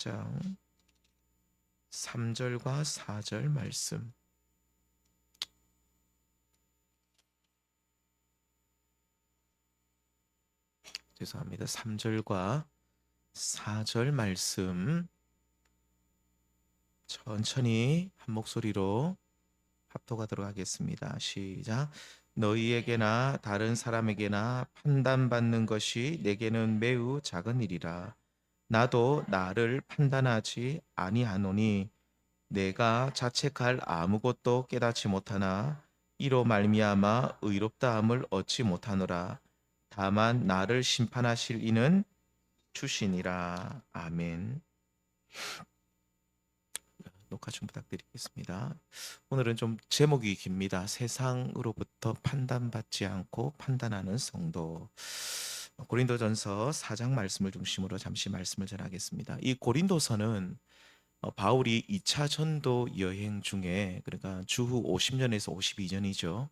장 3절과 4절 말씀. 죄송합니다. 3절과 4절 말씀 천천히 한 목소리로 합독하도록 하겠습니다. 시작. 너희에게나 다른 사람에게나 판단받는 것이 내게는 매우 작은 일이라. 나도 나를 판단하지 아니하노니 내가 자책할 아무것도 깨닫지 못하나 이로 말미암아 의롭다함을 얻지 못하노라. 다만 나를 심판하실 이는 주시니라. 아멘. 녹화 좀 부탁드리겠습니다. 오늘은 좀 제목이 깁니다. 세상으로부터 판단받지 않고 판단하는 성도. 고린도전서 4장 말씀을 중심으로 잠시 말씀을 전하겠습니다. 이 고린도서는 바울이 2차 전도 여행 중에, 그러니까 주후 50년에서 52년이죠.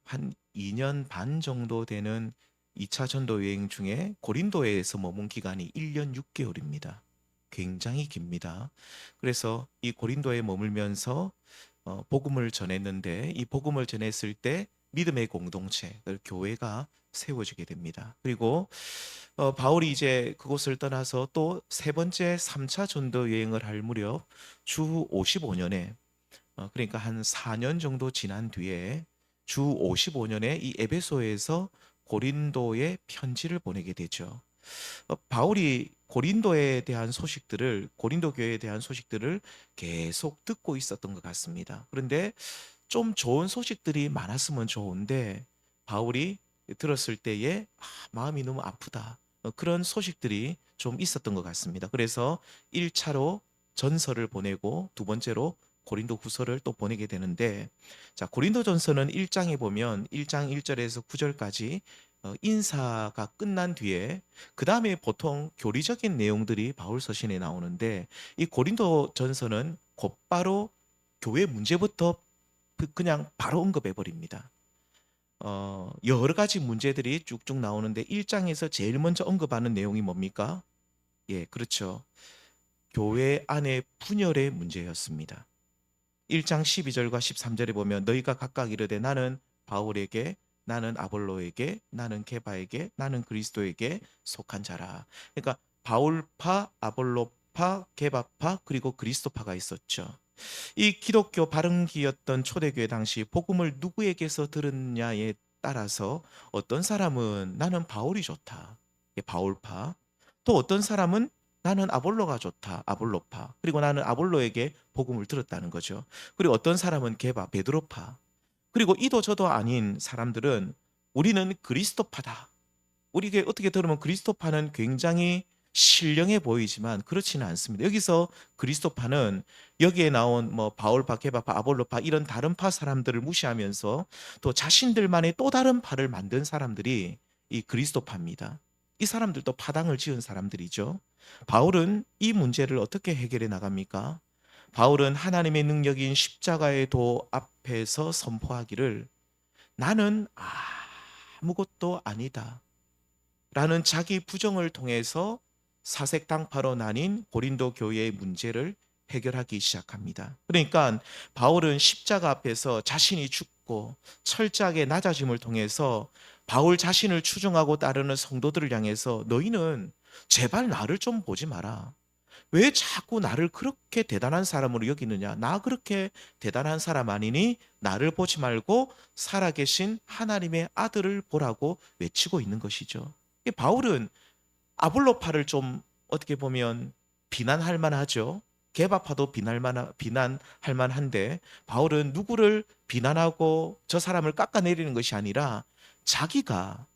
한 2년 반 정도 되는 2차 전도 여행 중에 고린도에서 머문 기간이 1년 6개월입니다. 굉장히 깁니다. 그래서 이 고린도에 머물면서 복음을 전했는데, 이 복음을 전했을 때 믿음의 공동체, 교회가 세워지게 됩니다. 그리고 바울이 이제 그곳을 떠나서 또 세 번째 3차 전도 여행을 할 무렵 주 55년에, 그러니까 한 4년 정도 지난 뒤에 주 55년에 이 에베소에서 고린도에 편지를 보내게 되죠. 바울이 고린도에 대한 소식들을, 고린도 교회에 대한 소식들을 계속 듣고 있었던 것 같습니다. 그런데 좀 좋은 소식들이 많았으면 좋은데 바울이 들었을 때에 마음이 너무 아프다. 그런 소식들이 좀 있었던 것 같습니다. 그래서 1차로 전서를 보내고 두 번째로 고린도 후서를 또 보내게 되는데, 자, 고린도 전서는 1장에 보면 1장 1절에서 9절까지 인사가 끝난 뒤에 그 다음에 보통 교리적인 내용들이 바울 서신에 나오는데, 이 고린도 전서는 곧바로 교회 문제부터 그냥 바로 언급해 버립니다. 여러 가지 문제들이 쭉쭉 나오는데 1장에서 제일 먼저 언급하는 내용이 뭡니까? 예, 그렇죠. 교회 안의 분열의 문제였습니다. 1장 12절과 13절에 보면 너희가 각각 이르되 나는 바울에게, 나는 아볼로에게, 나는 게바에게, 나는 그리스도에게 속한 자라. 그러니까 바울파, 아볼로파, 게바파, 그리고 그리스도파가 있었죠. 이 기독교 발흥기였던 초대교회 당시 복음을 누구에게서 들었냐에 따라서 어떤 사람은 나는 바울이 좋다, 바울파. 또 어떤 사람은 나는 아볼로가 좋다, 아볼로파. 그리고 나는 아볼로에게 복음을 들었다는 거죠. 그리고 어떤 사람은 게바, 베드로파. 그리고 이도 저도 아닌 사람들은 우리는 그리스도파다. 우리에게 어떻게 들으면 그리스도파는 굉장히 신령해 보이지만 그렇지는 않습니다. 여기서 그리스도파는 여기에 나온 뭐 바울파, 게바파, 아볼로파 이런 다른 파 사람들을 무시하면서 또 자신들만의 또 다른 파를 만든 사람들이 이 그리스도파입니다. 이 사람들도 파당을 지은 사람들이죠. 바울은 이 문제를 어떻게 해결해 나갑니까? 바울은 하나님의 능력인 십자가의 도 앞에서 선포하기를 나는 아무것도 아니다 라는 자기 부정을 통해서 사색당파로 나뉜 고린도 교회의 문제를 해결하기 시작합니다. 그러니까 바울은 십자가 앞에서 자신이 죽고 철저하게 낮아짐을 통해서 바울 자신을 추종하고 따르는 성도들을 향해서 너희는 제발 나를 좀 보지 마라. 왜 자꾸 나를 그렇게 대단한 사람으로 여기느냐? 나 그렇게 대단한 사람 아니니? 나를 보지 말고 살아계신 하나님의 아들을 보라고 외치고 있는 것이죠. 바울은 아볼로파를 좀 어떻게 보면 비난할 만하죠. 게바파도 비난할 만한데 바울은 누구를 비난하고 저 사람을 깎아내리는 것이 아니라 자기가,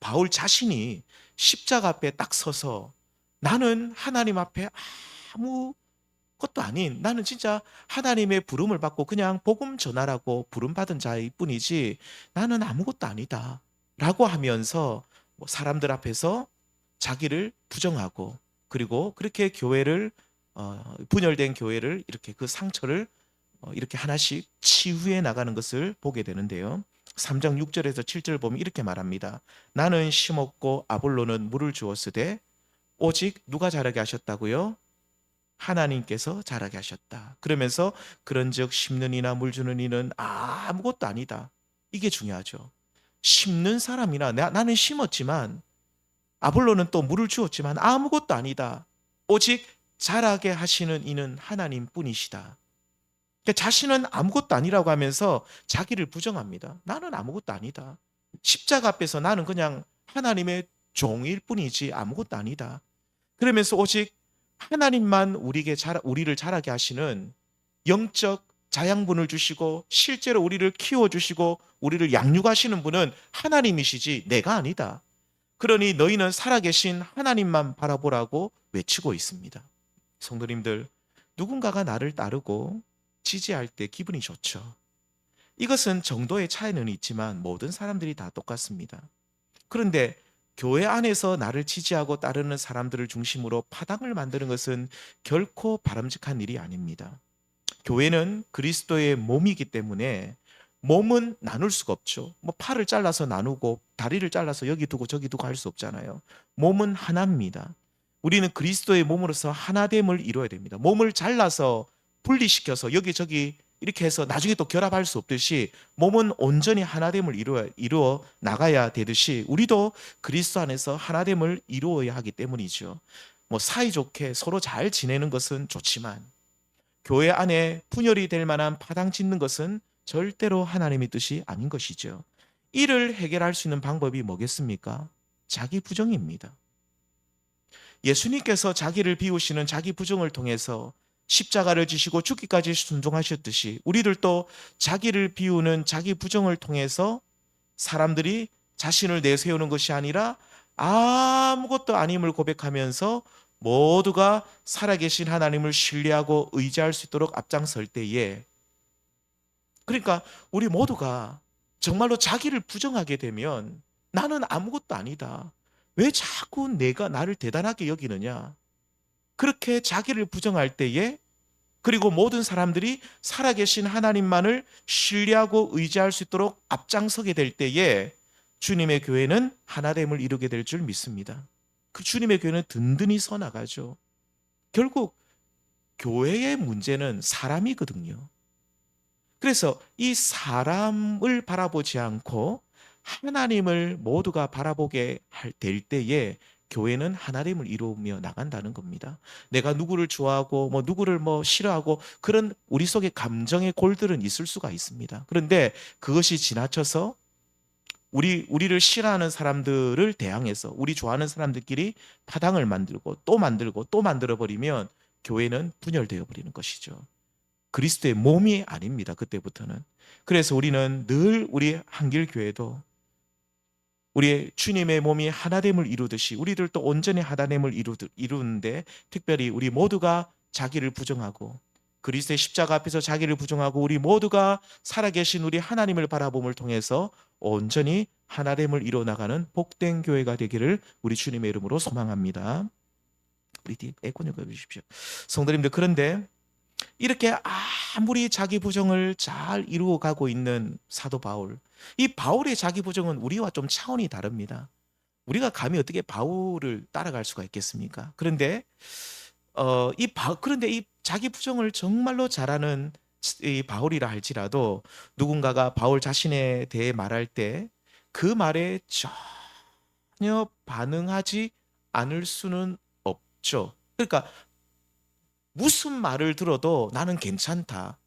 바울 자신이 십자가 앞에 딱 서서 나는 하나님 앞에 아무 것도 아닌, 나는 진짜 하나님의 부름을 받고 그냥 복음 전하라고 부름받은 자일 뿐이지 나는 아무것도 아니다 라고 하면서 뭐 사람들 앞에서 자기를 부정하고, 그리고 그렇게 교회를 분열된 교회를 이렇게 그 상처를 이렇게 하나씩 치유해 나가는 것을 보게 되는데요. 3장 6절에서 7절 보면 이렇게 말합니다. 나는 심었고 아볼로는 물을 주었으되 오직 누가 자라게 하셨다고요? 하나님께서 자라게 하셨다. 그러면서 그런즉 심는 이나 물 주는 이는 아무것도 아니다. 이게 중요하죠. 심는 사람이나 나는 심었지만 아볼로는 또 물을 주었지만 아무것도 아니다. 오직 자라게 하시는 이는 하나님 뿐이시다. 그러니까 자신은 아무것도 아니라고 하면서 자기를 부정합니다. 나는 아무것도 아니다. 십자가 앞에서 나는 그냥 하나님의 종일 뿐이지 아무것도 아니다. 그러면서 오직 하나님만 우리를 자라게 하시는 영적 자양분을 주시고 실제로 우리를 키워주시고 우리를 양육하시는 분은 하나님이시지 내가 아니다. 그러니 너희는 살아계신 하나님만 바라보라고 외치고 있습니다. 성도님들, 누군가가 나를 따르고 지지할 때 기분이 좋죠. 이것은 정도의 차이는 있지만 모든 사람들이 다 똑같습니다. 그런데 교회 안에서 나를 지지하고 따르는 사람들을 중심으로 파당을 만드는 것은 결코 바람직한 일이 아닙니다. 교회는 그리스도의 몸이기 때문에 몸은 나눌 수가 없죠. 뭐 팔을 잘라서 나누고 다리를 잘라서 여기 두고 저기 두고 할 수 없잖아요. 몸은 하나입니다. 우리는 그리스도의 몸으로서 하나됨을 이루어야 됩니다. 몸을 잘라서 분리시켜서 여기저기 이렇게 해서 나중에 또 결합할 수 없듯이 몸은 온전히 하나됨을 이루어 나가야 되듯이 우리도 그리스도 안에서 하나됨을 이루어야 하기 때문이죠. 뭐 사이좋게 서로 잘 지내는 것은 좋지만 교회 안에 분열이 될 만한 파당 짓는 것은 절대로 하나님의 뜻이 아닌 것이죠. 이를 해결할 수 있는 방법이 뭐겠습니까? 자기 부정입니다. 예수님께서 자기를 비우시는 자기 부정을 통해서 십자가를 지시고 죽기까지 순종하셨듯이 우리들도 자기를 비우는 자기 부정을 통해서 사람들이 자신을 내세우는 것이 아니라 아무것도 아님을 고백하면서 모두가 살아계신 하나님을 신뢰하고 의지할 수 있도록 앞장설 때에, 그러니까 우리 모두가 정말로 자기를 부정하게 되면 나는 아무것도 아니다. 왜 자꾸 내가 나를 대단하게 여기느냐? 그렇게 자기를 부정할 때에, 그리고 모든 사람들이 살아계신 하나님만을 신뢰하고 의지할 수 있도록 앞장서게 될 때에 주님의 교회는 하나됨을 이루게 될 줄 믿습니다. 그 주님의 교회는 든든히 서 나가죠. 결국 교회의 문제는 사람이거든요. 그래서 이 사람을 바라보지 않고 하나님을 모두가 바라보게 될 때에 교회는 하나됨을 이루며 나간다는 겁니다. 내가 누구를 좋아하고 누구를 싫어하고 그런 우리 속에 감정의 골들은 있을 수가 있습니다. 그런데 그것이 지나쳐서 우리를 싫어하는 사람들을 대항해서 우리 좋아하는 사람들끼리 파당을 만들고 또 만들고 또 만들어 버리면 교회는 분열되어 버리는 것이죠. 그리스도의 몸이 아닙니다. 그때부터는. 그래서 우리는 늘 우리 한길교회도 우리의 주님의 몸이 하나됨을 이루듯이 우리들도 온전히 하나됨을 이루는데, 특별히 우리 모두가 자기를 부정하고 그리스도의 십자가 앞에서 자기를 부정하고 우리 모두가 살아계신 우리 하나님을 바라봄을 통해서 온전히 하나됨을 이루어나가는 복된 교회가 되기를 우리 주님의 이름으로 소망합니다. 우리 뒤에 에코 좀 꺼주십시오. 성도님들, 그런데 이렇게 아무리 자기 부정을 잘 이루어가고 있는 사도 바울, 이 바울의 자기 부정은 우리와 좀 차원이 다릅니다. 우리가 감히 어떻게 바울을 따라갈 수가 있겠습니까? 그런데 이 자기 부정을 정말로 잘하는 이 바울이라 할지라도 누군가가 바울 자신에 대해 말할 때 그 말에 전혀 반응하지 않을 수는 없죠. 그러니까 무슨 말을 들어도 나는 괜찮다.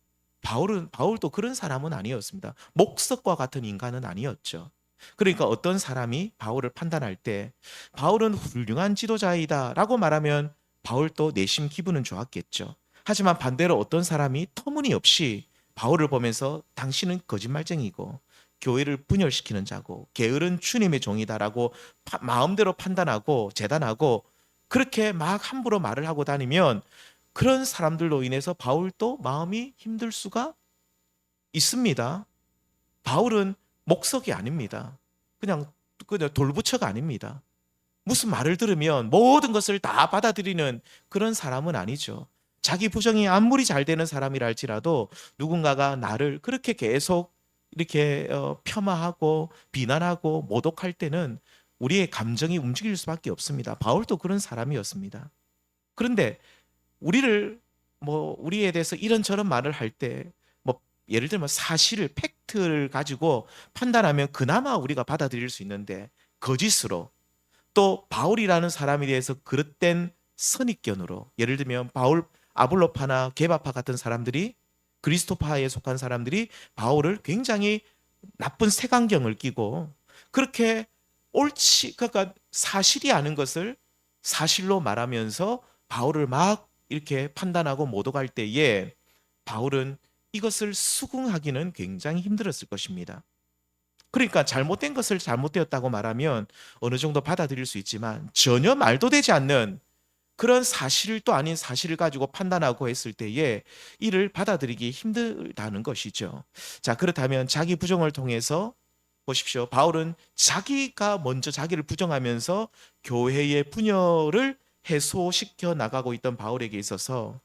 바울도 그런 사람은 아니었습니다. 목석과 같은 인간은 아니었죠. 그러니까 어떤 사람이 바울을 판단할 때 바울은 훌륭한 지도자이다라고 말하면 바울도 내심 기분은 좋았겠죠. 하지만 반대로 어떤 사람이 터무니없이 바울을 보면서 당신은 거짓말쟁이고 교회를 분열시키는 자고 게으른 주님의 종이다라고 마음대로 판단하고 재단하고 그렇게 막 함부로 말을 하고 다니면 그런 사람들로 인해서 바울도 마음이 힘들 수가 있습니다. 바울은 목석이 아닙니다. 그냥 돌부처가 아닙니다. 무슨 말을 들으면 모든 것을 다 받아들이는 그런 사람은 아니죠. 자기 부정이 아무리 잘 되는 사람이라 할지라도 누군가가 나를 그렇게 계속 이렇게 폄하하고 비난하고 모독할 때는 우리의 감정이 움직일 수밖에 없습니다. 바울도 그런 사람이었습니다. 그런데 우리를 우리에 대해서 이런저런 말을 할 때 예를 들면 사실을 팩트를 가지고 판단하면 그나마 우리가 받아들일 수 있는데 거짓으로 또 바울이라는 사람에 대해서 그릇된 선입견으로 예를 들면 바울 아볼로파나 게바파 같은 사람들이 그리스도파에 속한 사람들이 바울을 굉장히 나쁜 색안경을 끼고 그렇게 그러니까 사실이 아닌 것을 사실로 말하면서 바울을 막 이렇게 판단하고 모독할 때에 바울은 이것을 수긍하기는 굉장히 힘들었을 것입니다. 그러니까 잘못된 것을 잘못되었다고 말하면 어느 정도 받아들일 수 있지만 전혀 말도 되지 않는 그런 사실도 아닌 사실을 가지고 판단하고 했을 때에 이를 받아들이기 힘들다는 것이죠. 자, 그렇다면 자기 부정을 통해서 보십시오. 바울은 자기가 먼저 자기를 부정하면서 교회의 분열을 해소시켜 나가고 있던 바울에게 있어서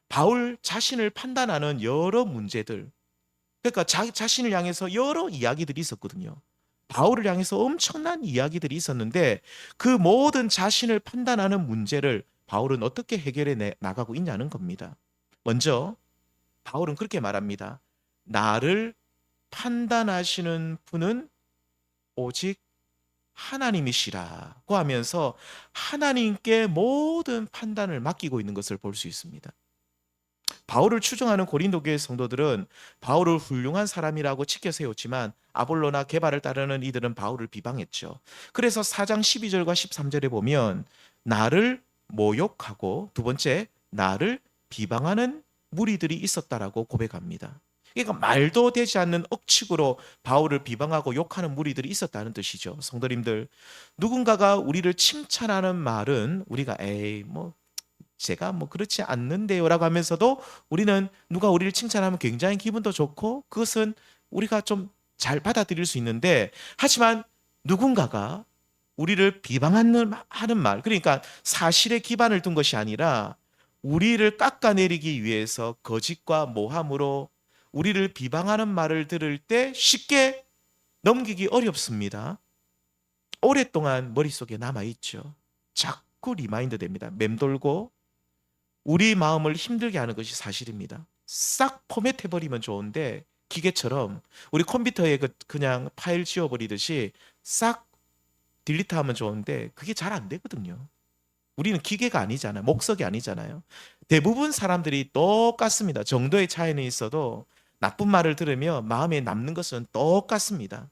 바울 자신을 판단하는 여러 문제들, 그러니까 자기 자신을 향해서 여러 이야기들이 있었거든요. 바울을 향해서 엄청난 이야기들이 있었는데 그 모든 자신을 판단하는 문제를 바울은 어떻게 해결해 나가고 있냐는 겁니다. 먼저 바울은 그렇게 말합니다. 나를 판단하시는 분은 오직 하나님이시라고 하면서 하나님께 모든 판단을 맡기고 있는 것을 볼 수 있습니다. 바울을 추종하는 고린도 교회 성도들은 바울을 훌륭한 사람이라고 치켜 세웠지만 아볼로나 게바를 따르는 이들은 바울을 비방했죠. 그래서 4장 12절과 13절에 보면 나를 모욕하고 두 번째 나를 비방하는 무리들이 있었다라고 고백합니다. 그러니까 말도 되지 않는 억측으로 바울을 비방하고 욕하는 무리들이 있었다는 뜻이죠. 성도님들, 누군가가 우리를 칭찬하는 말은 우리가 에이 제가 그렇지 않는데요라고 하면서도 우리는 누가 우리를 칭찬하면 굉장히 기분도 좋고 그것은 우리가 좀 잘 받아들일 수 있는데 하지만 누군가가 우리를 비방하는 말 그러니까 사실에 기반을 둔 것이 아니라 우리를 깎아내리기 위해서 거짓과 모함으로 우리를 비방하는 말을 들을 때 쉽게 넘기기 어렵습니다. 오랫동안 머릿속에 남아있죠. 자꾸 리마인드 됩니다. 맴돌고 우리 마음을 힘들게 하는 것이 사실입니다. 싹 포맷해버리면 좋은데 기계처럼 우리 컴퓨터에 그냥 파일 지워버리듯이 싹 딜리트하면 좋은데 그게 잘 안 되거든요. 우리는 기계가 아니잖아요. 목석이 아니잖아요. 대부분 사람들이 똑같습니다. 정도의 차이는 있어도 나쁜 말을 들으며 마음에 남는 것은 똑같습니다.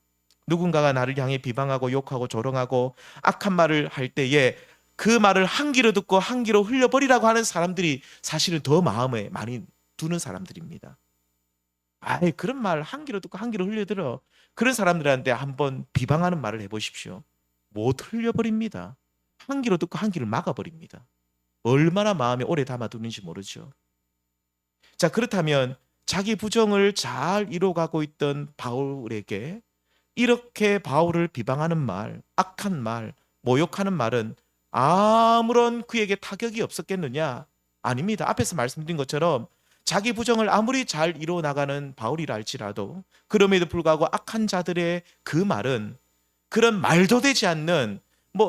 누군가가 나를 향해 비방하고 욕하고 조롱하고 악한 말을 할 때에 그 말을 한 귀로 듣고 한 귀로 흘려버리라고 하는 사람들이 사실은 더 마음에 많이 두는 사람들입니다. 그런 말 한 귀로 듣고 한 귀로 흘려들어. 그런 사람들한테 한번 비방하는 말을 해보십시오. 못 흘려버립니다. 한 귀로 듣고 한 귀를 막아버립니다. 얼마나 마음에 오래 담아두는지 모르죠. 자, 그렇다면 자기 부정을 잘 이뤄가고 있던 바울에게 이렇게 바울을 비방하는 말, 악한 말, 모욕하는 말은 아무런 그에게 타격이 없었겠느냐? 아닙니다. 앞에서 말씀드린 것처럼 자기 부정을 아무리 잘 이뤄나가는 바울이라 할지라도 그럼에도 불구하고 악한 자들의 그 말은 그런 말도 되지 않는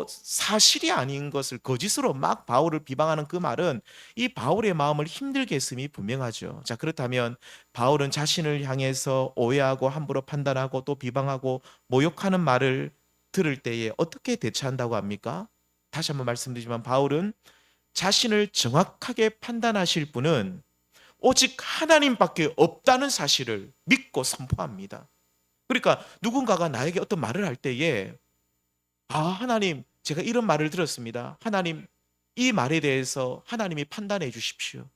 사실이 아닌 것을 거짓으로 막 바울을 비방하는 그 말은 이 바울의 마음을 힘들게 했음이 분명하죠. 자, 그렇다면 바울은 자신을 향해서 오해하고 함부로 판단하고 또 비방하고 모욕하는 말을 들을 때에 어떻게 대처한다고 합니까? 다시 한번 말씀드리지만 바울은 자신을 정확하게 판단하실 분은 오직 하나님밖에 없다는 사실을 믿고 선포합니다. 그러니까 누군가가 나에게 어떤 말을 할 때에 하나님, 제가 이런 말을 들었습니다. 하나님, 이 말에 대해서 하나님이 판단해 주십시오.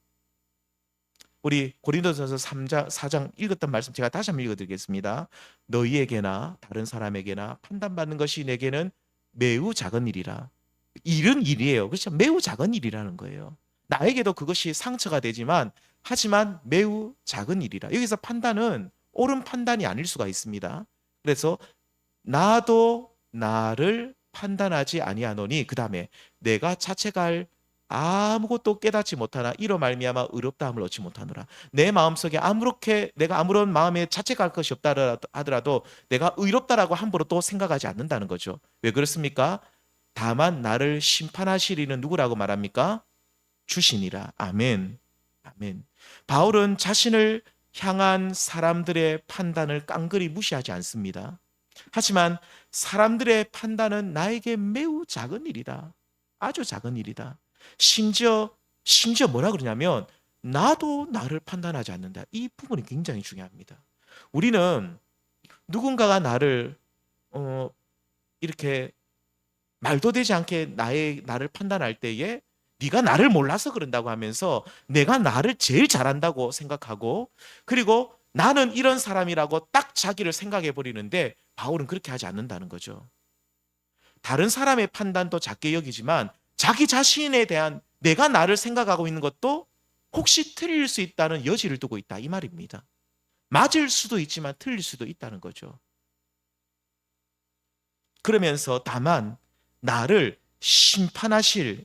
우리 고린도전서 3장, 4장 읽었던 말씀 제가 다시 한번 읽어드리겠습니다. 너희에게나 다른 사람에게나 판단받는 것이 내게는 매우 작은 일이라. 일은 일이에요. 그렇죠? 매우 작은 일이라는 거예요. 나에게도 그것이 상처가 되지만 하지만 매우 작은 일이라. 여기서 판단은 옳은 판단이 아닐 수가 있습니다. 그래서 나도 나를 판단하지 아니하노니 그 다음에 내가 자책할 아무것도 깨닫지 못하나 이로 말미암아 의롭다함을 얻지 못하노라. 내 마음속에 아무렇게 내가 아무런 마음에 자책할 것이 없다 하더라도 내가 의롭다라고 함부로 또 생각하지 않는다는 거죠. 왜 그렇습니까? 다만 나를 심판하실 이는 누구라고 말합니까? 주시니라. 아멘. 아멘. 바울은 자신을 향한 사람들의 판단을 깡그리 무시하지 않습니다. 하지만 사람들의 판단은 나에게 매우 작은 일이다. 아주 작은 일이다. 심지어 뭐라 그러냐면 나도 나를 판단하지 않는다. 이 부분이 굉장히 중요합니다. 우리는 누군가가 나를 이렇게 말도 되지 않게 나를 판단할 때에 네가 나를 몰라서 그런다고 하면서 내가 나를 제일 잘한다고 생각하고, 그리고 나는 이런 사람이라고 딱 자기를 생각해 버리는데 바울은 그렇게 하지 않는다는 거죠. 다른 사람의 판단도 작게 여기지만 자기 자신에 대한 내가 나를 생각하고 있는 것도 혹시 틀릴 수 있다는 여지를 두고 있다 이 말입니다. 맞을 수도 있지만 틀릴 수도 있다는 거죠. 그러면서 다만 나를 심판하실,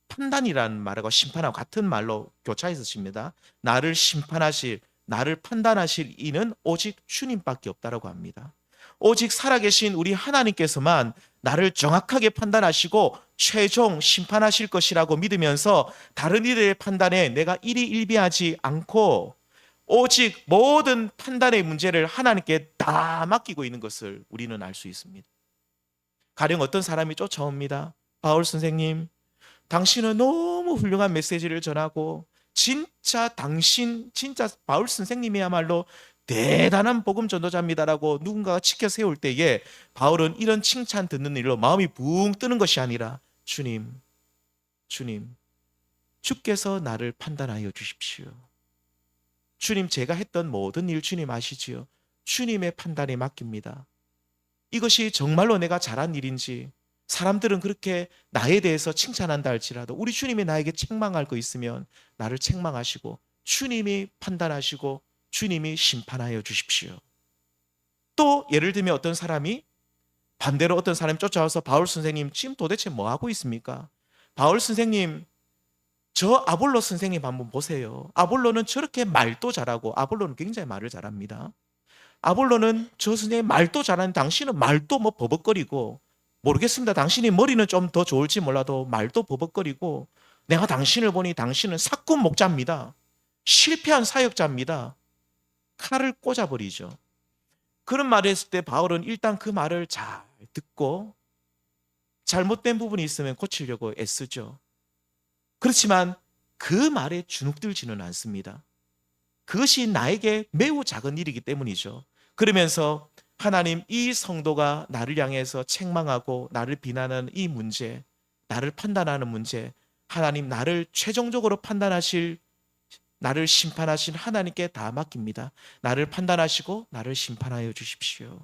판단이라는 말하고 심판하고 같은 말로 교차해서 씁니다. 나를 심판하실, 나를 판단하실 이는 오직 주님밖에 없다라고 합니다. 오직 살아계신 우리 하나님께서만 나를 정확하게 판단하시고 최종 심판하실 것이라고 믿으면서 다른 이들의 판단에 내가 일희일비하지 않고 오직 모든 판단의 문제를 하나님께 다 맡기고 있는 것을 우리는 알 수 있습니다. 가령 어떤 사람이 쫓아옵니다. 바울 선생님, 당신은 너무 훌륭한 메시지를 전하고 진짜 바울 선생님이야말로 대단한 복음 전도자입니다라고 누군가가 치켜 세울 때에 바울은 이런 칭찬 듣는 일로 마음이 붕 뜨는 것이 아니라 주님, 주께서 나를 판단하여 주십시오. 주님, 제가 했던 모든 일 주님 아시지요? 주님의 판단에 맡깁니다. 이것이 정말로 내가 잘한 일인지, 사람들은 그렇게 나에 대해서 칭찬한다 할지라도 우리 주님이 나에게 책망할 거 있으면 나를 책망하시고 주님이 판단하시고 주님이 심판하여 주십시오. 또 예를 들면 어떤 사람이 반대로 어떤 사람이 쫓아와서 바울 선생님 지금 도대체 뭐 하고 있습니까? 바울 선생님, 저 아볼로 선생님 한번 보세요. 아볼로는 저렇게 말도 잘하고, 아볼로는 굉장히 말을 잘합니다. 아볼로는 저 선생님 말도 잘하는, 당신은 말도 뭐 버벅거리고, 모르겠습니다. 당신이 머리는 좀 더 좋을지 몰라도 말도 버벅거리고, 내가 당신을 보니 당신은 사꾼 목자입니다. 실패한 사역자입니다. 칼을 꽂아버리죠. 그런 말을 했을 때 바울은 일단 그 말을 잘 듣고 잘못된 부분이 있으면 고치려고 애쓰죠. 그렇지만 그 말에 주눅들지는 않습니다. 그것이 나에게 매우 작은 일이기 때문이죠. 그러면서 하나님, 이 성도가 나를 향해서 책망하고 나를 비난하는 이 문제, 나를 판단하는 문제, 하나님, 나를 최종적으로 판단하실, 나를 심판하신 하나님께 다 맡깁니다. 나를 판단하시고 나를 심판하여 주십시오.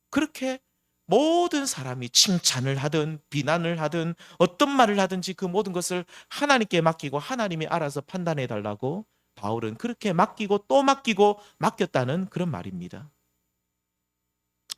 그렇게 모든 사람이 칭찬을 하든 비난을 하든 어떤 말을 하든지 그 모든 것을 하나님께 맡기고 하나님이 알아서 판단해 달라고 바울은 그렇게 맡기고 또 맡기고 맡겼다는 그런 말입니다.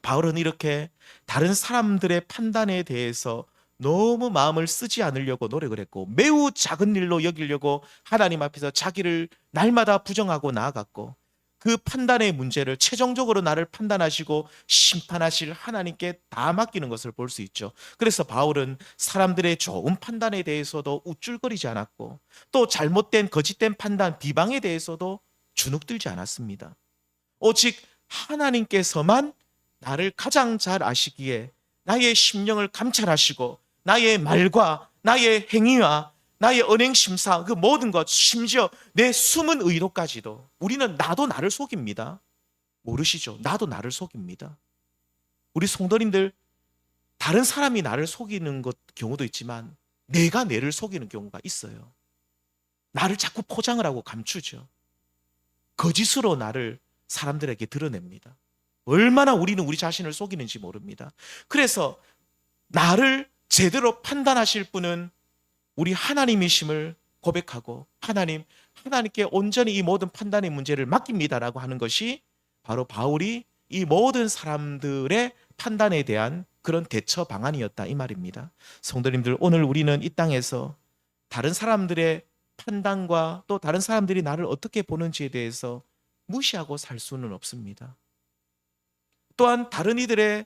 바울은 이렇게 다른 사람들의 판단에 대해서 너무 마음을 쓰지 않으려고 노력을 했고 매우 작은 일로 여기려고 하나님 앞에서 자기를 날마다 부정하고 나아갔고, 그 판단의 문제를 최종적으로 나를 판단하시고 심판하실 하나님께 다 맡기는 것을 볼 수 있죠. 그래서 바울은 사람들의 좋은 판단에 대해서도 우쭐거리지 않았고 또 잘못된 거짓된 판단, 비방에 대해서도 주눅들지 않았습니다. 오직 하나님께서만 나를 가장 잘 아시기에 나의 심령을 감찰하시고 나의 말과 나의 행위와 나의 언행심사, 그 모든 것, 심지어 내 숨은 의도까지도, 우리는 나도 나를 속입니다. 모르시죠? 나도 나를 속입니다. 우리 성도님들, 다른 사람이 나를 속이는 경우도 있지만 내가 내를 속이는 경우가 있어요. 나를 자꾸 포장을 하고 감추죠. 거짓으로 나를 사람들에게 드러냅니다. 얼마나 우리는 우리 자신을 속이는지 모릅니다. 그래서 나를 제대로 판단하실 분은 우리 하나님이심을 고백하고 하나님께 온전히 이 모든 판단의 문제를 맡깁니다라고 하는 것이 바로 바울이 이 모든 사람들의 판단에 대한 그런 대처 방안이었다 이 말입니다. 성도님들, 오늘 우리는 이 땅에서 다른 사람들의 판단과 또 다른 사람들이 나를 어떻게 보는지에 대해서 무시하고 살 수는 없습니다. 또한 다른 이들의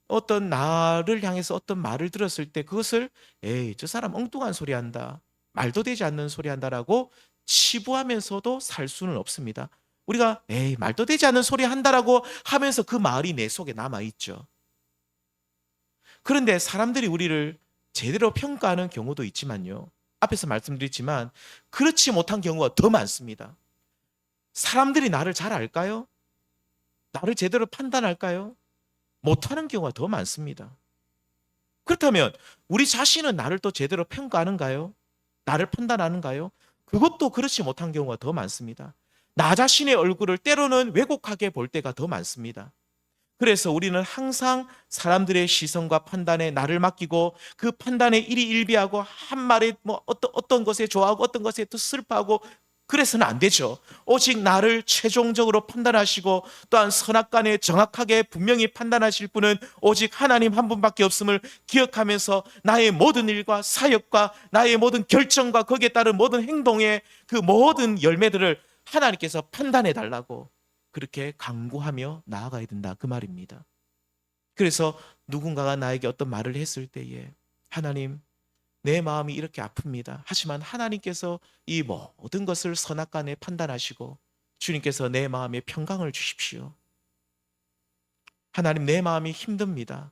어떤 나를 향해서 어떤 말을 들었을 때 그것을 에이, 저 사람 엉뚱한 소리 한다. 말도 되지 않는 소리 한다라고 치부하면서도 살 수는 없습니다. 우리가 에이, 말도 되지 않는 소리 한다라고 하면서 그 말이 내 속에 남아 있죠. 그런데 사람들이 우리를 제대로 평가하는 경우도 있지만요. 앞에서 말씀드렸지만 그렇지 못한 경우가 더 많습니다. 사람들이 나를 잘 알까요? 나를 제대로 판단할까요? 못하는 경우가 더 많습니다. 그렇다면 우리 자신은 나를 또 제대로 평가하는가요? 나를 판단하는가요? 그것도 그렇지 못한 경우가 더 많습니다. 나 자신의 얼굴을 때로는 왜곡하게 볼 때가 더 많습니다. 그래서 우리는 항상 사람들의 시선과 판단에 나를 맡기고 그 판단에 일희일비하고 한 말에 뭐 어떤 것에 좋아하고 어떤 것에 또 슬퍼하고 그래서는 안 되죠. 오직 나를 최종적으로 판단하시고 또한 선악간에 정확하게 분명히 판단하실 분은 오직 하나님 한 분밖에 없음을 기억하면서 나의 모든 일과 사역과 나의 모든 결정과 거기에 따른 모든 행동의 그 모든 열매들을 하나님께서 판단해 달라고 그렇게 강구하며 나아가야 된다 그 말입니다. 그래서 누군가가 나에게 어떤 말을 했을 때에 하나님 내 마음이 이렇게 아픕니다. 하지만 하나님께서 이 모든 것을 선악간에 판단하시고 주님께서 내 마음에 평강을 주십시오. 하나님 내 마음이 힘듭니다.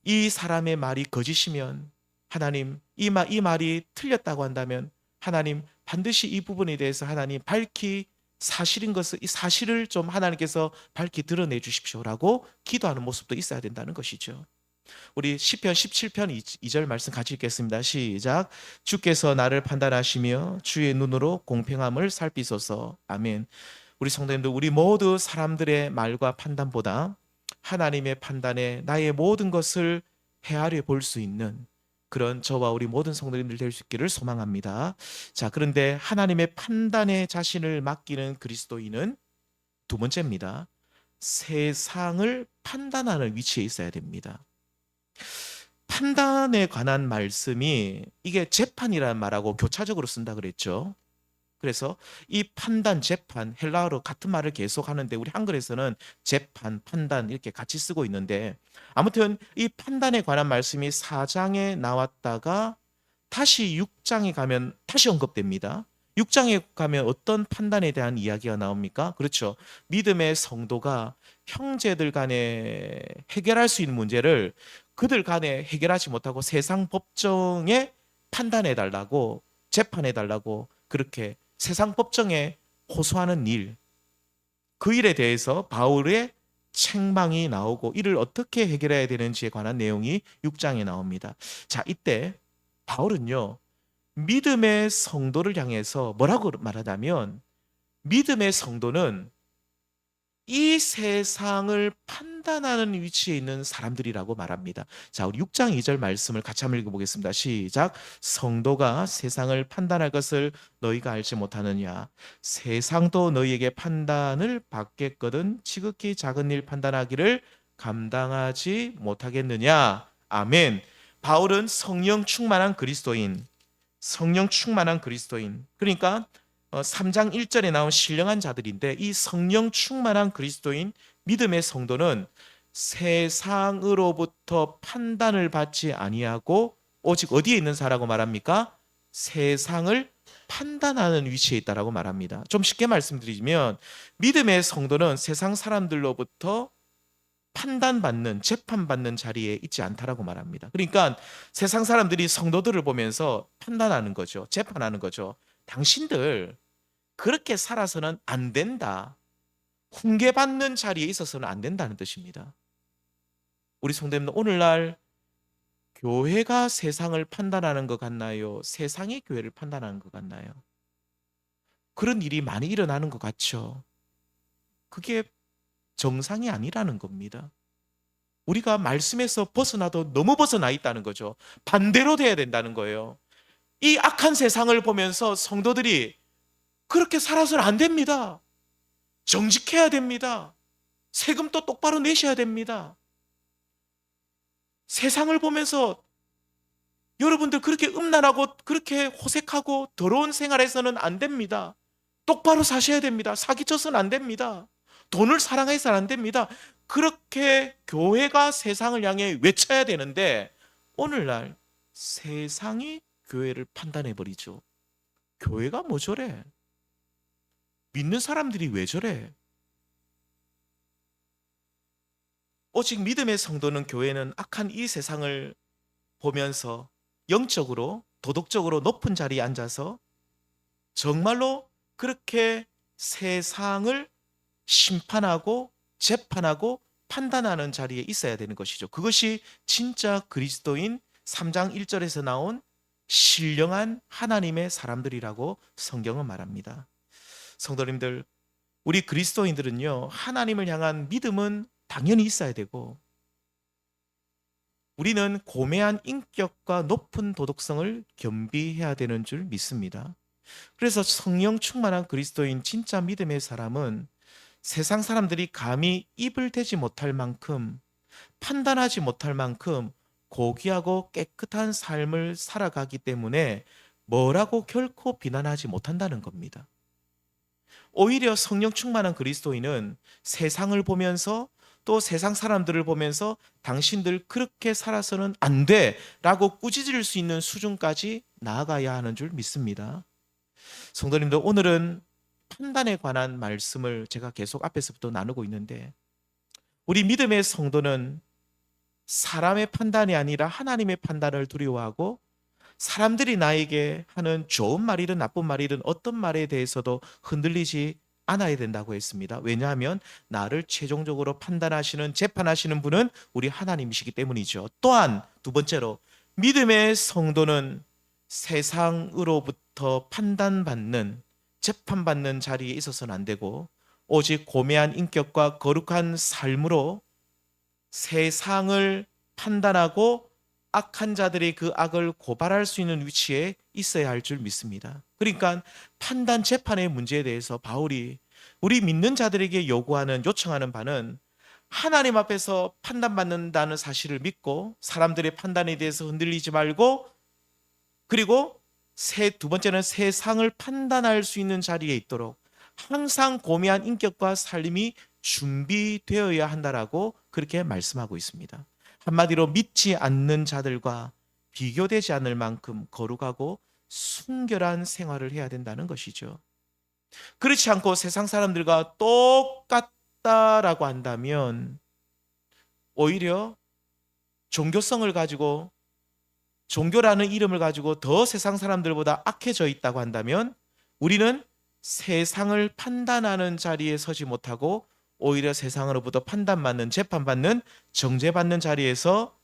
이 사람의 말이 거짓이면 하나님 이 말이 틀렸다고 한다면 하나님 반드시 이 부분에 대해서 하나님 밝히 사실인 것을 이 사실을 좀 하나님께서 밝히 드러내 주십시오라고 기도하는 모습도 있어야 된다는 것이죠. 우리 시편 17편 2절 말씀 같이 읽겠습니다. 시작. 주께서 나를 판단하시며 주의 눈으로 공평함을 살피소서. 아멘. 우리 성도님들 우리 모두 사람들의 말과 판단보다 하나님의 판단에 나의 모든 것을 헤아려 볼 수 있는 그런 저와 우리 모든 성도님들 될 수 있기를 소망합니다. 자, 그런데 하나님의 판단에 자신을 맡기는 그리스도인은 두 번째입니다. 세상을 판단하는 위치에 있어야 됩니다. 판단에 관한 말씀이 이게 재판이라는 말하고 교차적으로 쓴다 그랬죠. 그래서 이 판단, 재판, 헬라어로 같은 말을 계속 하는데 우리 한글에서는 재판, 판단 이렇게 같이 쓰고 있는데 아무튼 이 판단에 관한 말씀이 4장에 나왔다가 다시 6장에 가면 다시 언급됩니다. 6장에 가면 어떤 판단에 대한 이야기가 나옵니까? 그렇죠. 믿음의 성도가 형제들 간에 해결할 수 있는 문제를 그들 간에 해결하지 못하고 세상 법정에 판단해 달라고 재판해 달라고 그렇게 세상 법정에 호소하는 일, 그 일에 대해서 바울의 책망이 나오고 이를 어떻게 해결해야 되는지에 관한 내용이 6장에 나옵니다. 자, 이때 바울은요, 믿음의 성도를 향해서 뭐라고 말하냐면, 믿음의 성도는 이 세상을 판단하는 위치에 있는 사람들이라고 말합니다. 자, 우리 6장 2절 말씀을 같이 한번 읽어보겠습니다. 시작. 성도가 세상을 판단할 것을 너희가 알지 못하느냐? 세상도 너희에게 판단을 받겠거든 지극히 작은 일 판단하기를 감당하지 못하겠느냐? 아멘. 바울은 성령 충만한 그리스도인, 성령 충만한 그리스도인. 그러니까 3장 1절에 나온 신령한 자들인데 이 성령 충만한 그리스도인 믿음의 성도는 세상으로부터 판단을 받지 아니하고 오직 어디에 있는 자라고 말합니까? 세상을 판단하는 위치에 있다라고 말합니다. 좀 쉽게 말씀드리면 믿음의 성도는 세상 사람들로부터 판단받는, 재판받는 자리에 있지 않다라고 말합니다. 그러니까 세상 사람들이 성도들을 보면서 판단하는 거죠. 재판하는 거죠. 당신들 그렇게 살아서는 안 된다. 훈계받는 자리에 있어서는 안 된다는 뜻입니다. 우리 성도님들 오늘날 교회가 세상을 판단하는 것 같나요? 세상이 교회를 판단하는 것 같나요? 그런 일이 많이 일어나는 것 같죠. 그게 정상이 아니라는 겁니다. 우리가 말씀에서 벗어나도 너무 벗어나 있다는 거죠. 반대로 돼야 된다는 거예요. 이 악한 세상을 보면서 성도들이 그렇게 살아서는 안 됩니다. 정직해야 됩니다. 세금도 똑바로 내셔야 됩니다. 세상을 보면서 여러분들 그렇게 음란하고 그렇게 호색하고 더러운 생활에서는 안 됩니다. 똑바로 사셔야 됩니다. 사기쳐서는 안 됩니다. 돈을 사랑해서는 안 됩니다. 그렇게 교회가 세상을 향해 외쳐야 되는데 오늘날 세상이 교회를 판단해 버리죠. 교회가 뭐 저래? 믿는 사람들이 왜 저래? 오직 믿음의 성도는 교회는 악한 이 세상을 보면서 영적으로 도덕적으로 높은 자리에 앉아서 정말로 그렇게 세상을 심판하고 재판하고 판단하는 자리에 있어야 되는 것이죠. 그것이 진짜 그리스도인 3장 1절에서 나온 신령한 하나님의 사람들이라고 성경은 말합니다. 성도님들, 우리 그리스도인들은요, 하나님을 향한 믿음은 당연히 있어야 되고, 우리는 고매한 인격과 높은 도덕성을 겸비해야 되는 줄 믿습니다. 그래서 성령 충만한 그리스도인 진짜 믿음의 사람은 세상 사람들이 감히 입을 대지 못할 만큼, 판단하지 못할 만큼 고귀하고 깨끗한 삶을 살아가기 때문에 뭐라고 결코 비난하지 못한다는 겁니다. 오히려 성령 충만한 그리스도인은 세상을 보면서 또 세상 사람들을 보면서 당신들 그렇게 살아서는 안 돼 라고 꾸짖을 수 있는 수준까지 나아가야 하는 줄 믿습니다. 성도님들, 오늘은 판단에 관한 말씀을 제가 계속 앞에서부터 나누고 있는데, 우리 믿음의 성도는 사람의 판단이 아니라 하나님의 판단을 두려워하고, 사람들이 나에게 하는 좋은 말이든 나쁜 말이든 어떤 말에 대해서도 흔들리지 않아야 된다고 했습니다. 왜냐하면 나를 최종적으로 판단하시는, 재판하시는 분은 우리 하나님이시기 때문이죠. 또한 두 번째로, 믿음의 성도는 세상으로부터 판단받는, 재판받는 자리에 있어서는 안 되고, 오직 고매한 인격과 거룩한 삶으로 세상을 판단하고 악한 자들이 그 악을 고발할 수 있는 위치에 있어야 할 줄 믿습니다. 그러니까 판단 재판의 문제에 대해서 바울이 우리 믿는 자들에게 요청하는 바는, 하나님 앞에서 판단받는다는 사실을 믿고 사람들의 판단에 대해서 흔들리지 말고, 그리고 두 번째는 세상을 판단할 수 있는 자리에 있도록 항상 고매한 인격과 삶이 준비되어야 한다라고 그렇게 말씀하고 있습니다. 한마디로 믿지 않는 자들과 비교되지 않을 만큼 거룩하고 순결한 생활을 해야 된다는 것이죠. 그렇지 않고 세상 사람들과 똑같다라고 한다면 오히려 종교성을 가지고, 종교라는 이름을 가지고 더 세상 사람들보다 악해져 있다고 한다면 우리는 세상을 판단하는 자리에 서지 못하고 오히려 세상으로부터 판단받는, 재판받는, 정죄받는 자리에서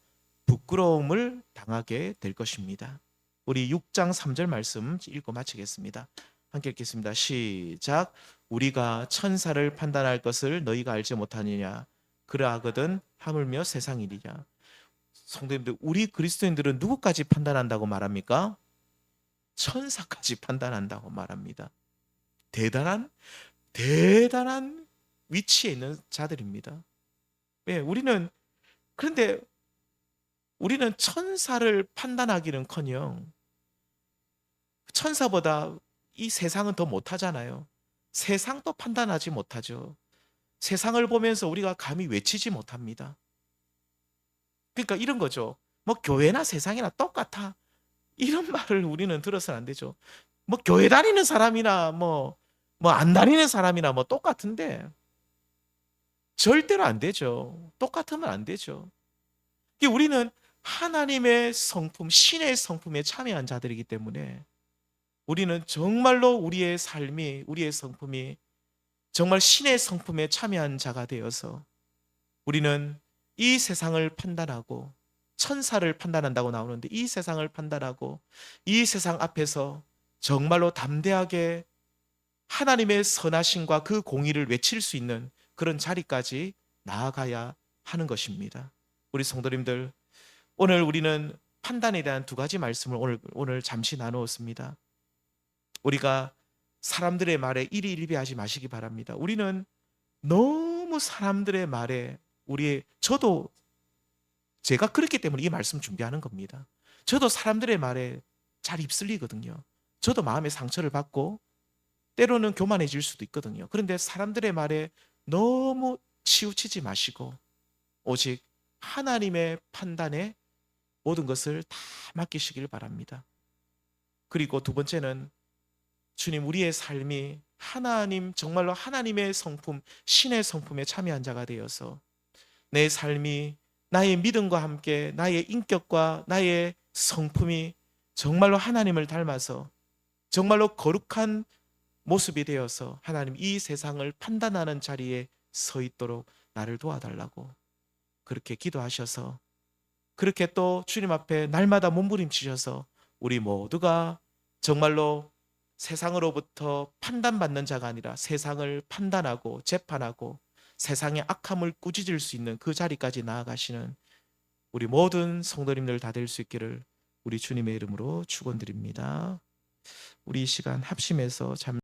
부끄러움을 당하게 될 것입니다. 우리 6장 3절 말씀 읽고 마치겠습니다. 함께 읽겠습니다. 시작. 우리가 천사를 판단할 것을 너희가 알지 못하느냐? 그러하거든 하물며 세상이리냐. 성도님들, 우리 그리스도인들은 누구까지 판단한다고 말합니까? 천사까지 판단한다고 말합니다. 대단한 위치에 있는 자들입니다. 네, 그런데 우리는 천사를 판단하기는커녕 천사보다 이 세상은 더 못하잖아요. 세상도 판단하지 못하죠. 세상을 보면서 우리가 감히 외치지 못합니다. 그러니까 이런 거죠. 뭐 교회나 세상이나 똑같아, 이런 말을 우리는 들어서는 안 되죠. 뭐 교회 다니는 사람이나 뭐 안 다니는 사람이나 뭐 똑같은데 절대로 안 되죠. 똑같으면 안 되죠. 우리는 하나님의 성품, 신의 성품에 참여한 자들이기 때문에 우리는 정말로 우리의 삶이, 우리의 성품이 정말 신의 성품에 참여한 자가 되어서 우리는 이 세상을 판단하고, 천사를 판단한다고 나오는데 이 세상을 판단하고 이 세상 앞에서 정말로 담대하게 하나님의 선하심과 그 공의를 외칠 수 있는 그런 자리까지 나아가야 하는 것입니다. 우리 성도님들, 오늘 우리는 판단에 대한 두 가지 말씀을 오늘 잠시 나누었습니다. 우리가 사람들의 말에 일희일비하지 마시기 바랍니다. 우리는 너무 사람들의 말에, 제가 그렇기 때문에 이 말씀 준비하는 겁니다. 저도 사람들의 말에 잘 휩쓸리거든요. 저도 마음의 상처를 받고 때로는 교만해질 수도 있거든요. 그런데 사람들의 말에 너무 치우치지 마시고 오직 하나님의 판단에 모든 것을 다 맡기시길 바랍니다. 그리고 두 번째는 주님, 우리의 삶이 하나님, 정말로 하나님의 성품, 신의 성품에 참여한 자가 되어서 내 삶이 나의 믿음과 함께 나의 인격과 나의 성품이 정말로 하나님을 닮아서 정말로 거룩한 모습이 되어서 하나님 이 세상을 판단하는 자리에 서 있도록 나를 도와달라고 그렇게 기도하셔서 그렇게 또 주님 앞에 날마다 몸부림치셔서 우리 모두가 정말로 세상으로부터 판단받는 자가 아니라 세상을 판단하고 재판하고 세상의 악함을 꾸짖을 수 있는 그 자리까지 나아가시는 우리 모든 성도님들 다 될 수 있기를 우리 주님의 이름으로 축원드립니다. 우리 이 시간 합심해서 잠